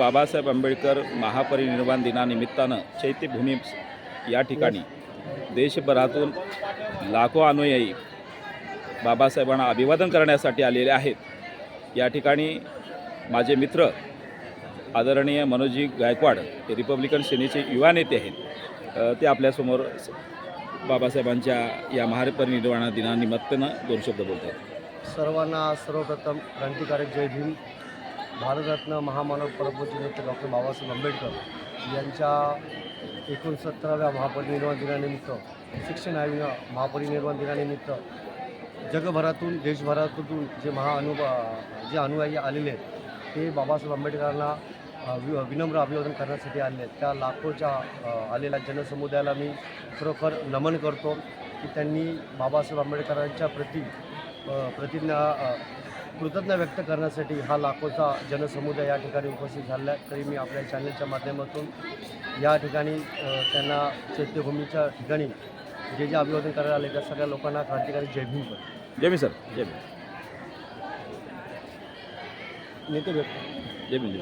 बाबासाहेब आंबेडकर महापरिनिर्वाण दिनानिमित्तानं चैत्यभूमी या ठिकाणी देशभरातून लाखो अनुयायी बाबासाहेबांना अभिवादन करण्यासाठी आलेले आहेत। या ठिकाणी माझे मित्र आदरणीय मनोजी गायकवाड हे रिपब्लिकन सेनेचे युवा नेते आहेत। ते आपल्यासमोर बाबासाहेबांच्या या महापरिनिर्वाण दिनानिमित्तानं दोन शब्द बोलत आहेत। सर्वांना सर्वप्रथम क्रांतिकारक जय भीम। भारतरत्न महामानव परमपूज्य नेते डॉक्टर बाबासाहेब आंबेडकर यांच्या 69व्या महापरिनिर्वाण दिनानिमित्त, 69व्या महापरिनिर्वाण दिनानिमित्त जगभरातून देशभरातून जे अनुयायी आलेले आहेत ते बाबासाहेब आंबेडकरांना विनम्र अभिवादन करण्यासाठी आले आहेत। त्या लाखोच्या आलेल्या जनसमुदायाला मी खरोखर नमन करतो की त्यांनी बाबासाहेब आंबेडकरांच्या कृतज्ञता व्यक्त करण्यासाठी हा लाखोचा जनसमुदाय या ठिकाणी उपस्थित झाला आहे। तरी मी आपल्या चॅनलच्या माध्यमातून या ठिकाणी त्यांना चैत्यभूमीच्या ठिकाणी जे अभिवादन करायला आले त्या सगळ्या लोकांना क्रांतिकारी जय भीम करतो। जय भीम सर। जय भीम। नेते व्यक्त जय भीम।